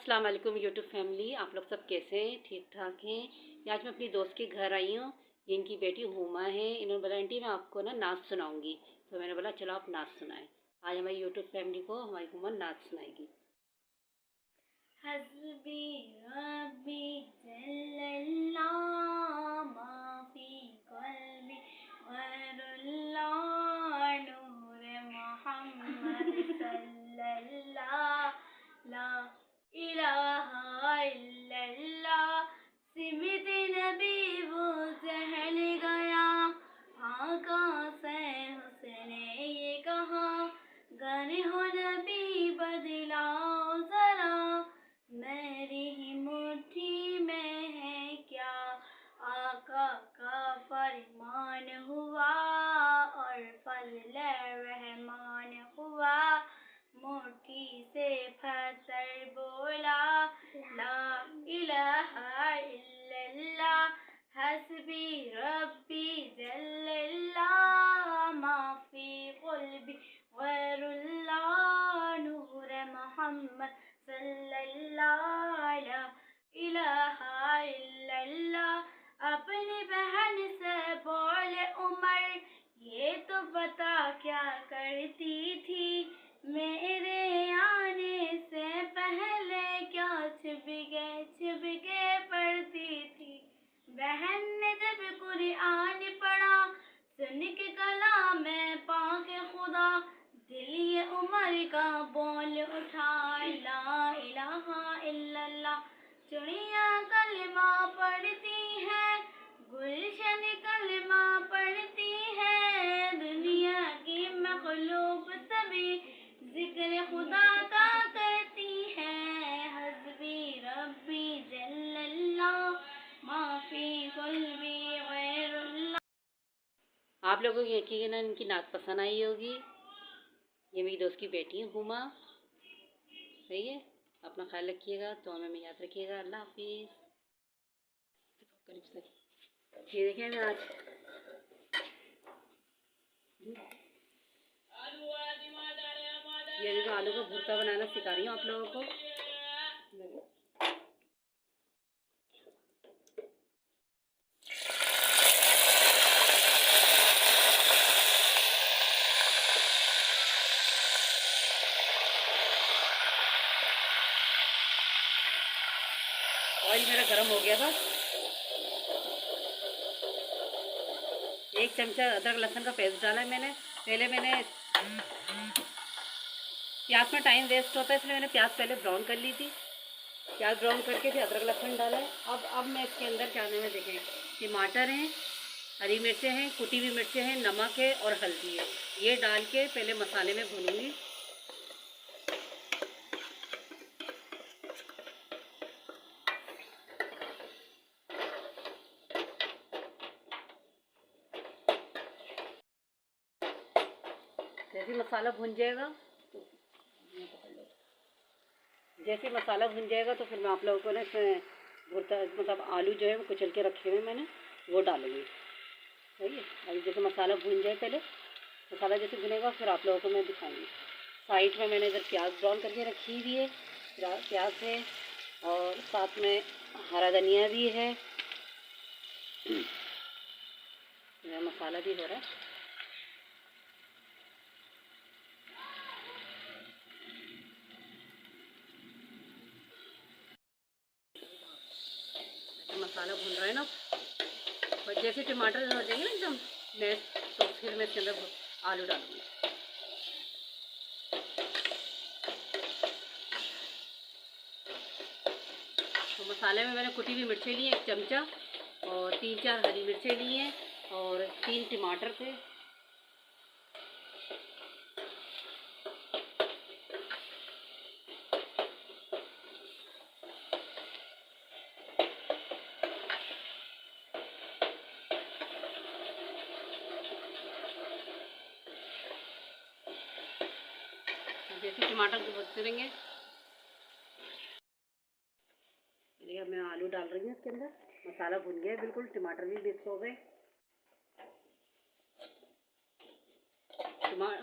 अस्सलाम वालेकुम YouTube family. आप लोग सब कैसे हैं? ठीक ठाक हैं? ये आज मैं अपनी दोस्त के घर आई हूँ। ये इनकी बेटी हुमा है। इन्होंने बोला आंटी मैं आपको ना नाच सुनाऊंगी, तो मैंने बोला चलो आप नाच सुनाएं। आज हमारी यूट्यूब फैमिली को हमारी हुमा नाच सुनाएगी। हस्बी रब्बी जल्लल्लाह माफी क़ल्बी गैरुल्लाह नूर मोहम्मद सल्लल्लाह ला इलाहा इल्लल्लाह सिमत नबी वो सहल गया आका से उसने ये कहा गर हो नबी बदलाओ जरा मेरी ही मुट्ठी में है क्या आका का फरमान हुआ और फज़ल रहमान हुआ मुट्ठी से फसर बोला ला इलाहा इल्लल्लाह हस्बी रब्बी जल्लल्लाह माफी क़ल्बी गैरुल्लाह नूर मोहम्मद सल्लल्लाहु ला इलाहा इल्लल्लाह। अपनी बहन से बोले उमर ये तो बता क्या करती थी मेरे आने से पहले क्या छुप के पढ़ती थी। बहन ने जब कुरान पढ़ा सुन के कलाम पाक खुदा दिल ये उमर का बोल उठा ला इलाहा इल्लल्लाह। चिड़िया कलमा पढ़ती है गुलशन कलमा पढ़ती है दुनिया की मखलूक सभी जिक्र खुदा का करती है। हस्बी रब्बी जल्लल्लाह माफी क़ल्बी गैरुल्लाह। आप लोगों को यकीनन इनकी नाच पसंद आई होगी। ये मेरी दोस्त की बेटी है हुमा। सही है, अपना ख्याल रखिएगा, तो हमें याद रखिएगा। अल्लाह हाफिज़। ये देखें मैं आज ये आलू का भुर्ता बनाना सिखा रही हूँ आप लोगों को। ऑयल मेरा गर्म हो गया था। एक चमचा अदरक लहसुन का पेस्ट डाला है मैंने। पहले मैंने प्याज में टाइम वेस्ट होता है इसलिए मैंने प्याज पहले ब्राउन कर ली थी। प्याज ब्राउन करके फिर अदरक लहसुन डाला है। अब मैं इसके अंदर क्या नाम है देखें, टमाटर हैं, हरी मिर्चें हैं, कुटी हुई मिर्चें हैं, नमक है और हल्दी है। ये डाल के पहले मसाले में भूनूंगी। जैसे मसाला भुन जाएगा तो फिर मैं आप लोगों को ना इसमें भुर्ता मतलब आलू जो है वो कुचल के रखे हुए मैंने वो डालूंगी। सही है, अभी जैसे मसाला भुन जाए, पहले मसाला जैसे भुनेगा फिर आप लोगों को मैं दिखाऊंगी। साइड में मैंने इधर प्याज ब्राउन करके रखी हुई है, प्याज है और साथ में हरा धनिया भी है। मसाला भी हो रहा है। मसाला भून रहा है ना, और जैसे टमाटर हो जाएंगे ना एकदम मैश, तो फिर मैं इसके अंदर आलू डालूंगी। तो मसाले में मैंने कुटी हुई मिर्चें ली हैं 1 चमचा और 3-4 हरी मिर्चें ली हैं और 3 टमाटर थे। जैसे टमाटर को भूनते रहेंगे, चलिए अब मैं आलू डाल रही हूँ इसके अंदर। मसाला भुन गया बिल्कुल, टमाटर भी मिक्स हो गए।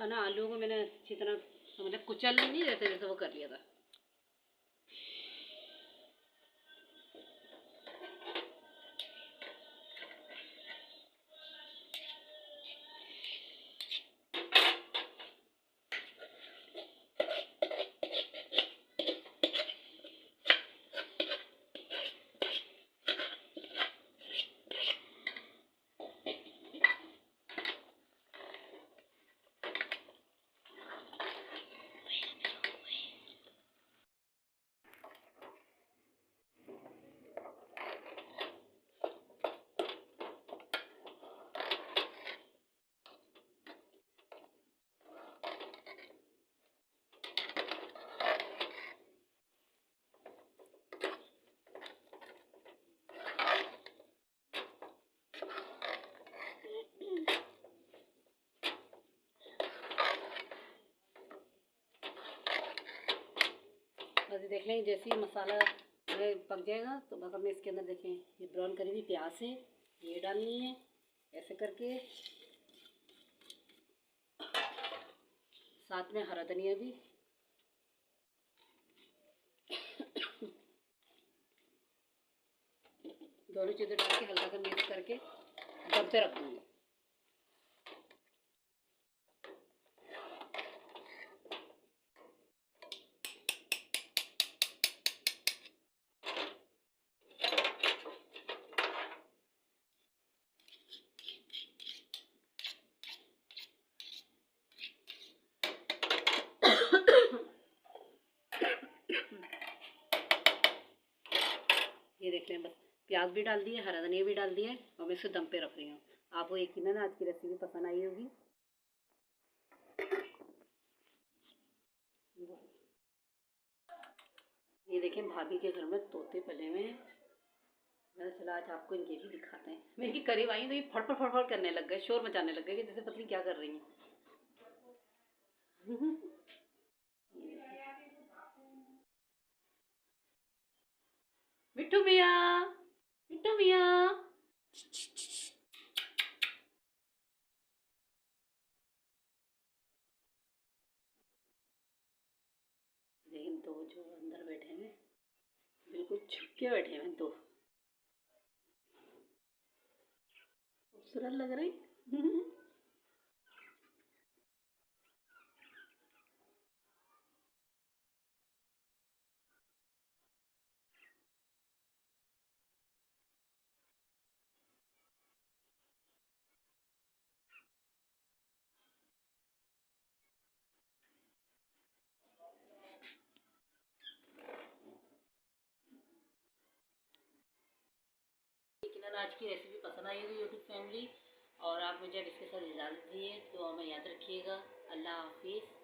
ना आलू को मैंने अच्छी तरह मतलब कुचल नहीं रहते जैसे वो कर लिया था। अभी देख लें जैसे ही मसाला पक जाएगा तो बस हमें इसके अंदर देखें ये ब्राउन करी हुई प्याज है, ये डालनी है ऐसे करके, साथ में हरा धनिया भी। दोनों चीज़ें डाल के हल्का सा मिक्स करके दम पे रख दूँगी। ये देख लें, बस प्याज भी डाल दिए, हरा धनिया भी डाल दिया है और मैं इसे दम पे रख रही हूँ। आपको यकीनन आज की रेसिपी पसंद आई होगी। ये देखें भाभी के घर में तोते पले हुए हैं। मैंने चला आज आपको इनके भी दिखाते हैं। मैं इनके करीब आई तो ये फड़फड़ फड़फड़ करने लग गए, शोर मचाने लग गए कि जैसे पता नहीं क्या कर रही हैं। मिट्टू मिया, मिट्टू मिया। लेकिन दो जो अंदर बैठे हैं बिल्कुल छुप के बैठे हैं, दो खूबसूरत लग रही। लेकिन आज की रेसिपी पसंद आई होगी यूट्यूब फैमिली, और आप मुझे अब इसके साथ इजाज़त दिए तो हमें याद रखिएगा। अल्लाह हाफिज़।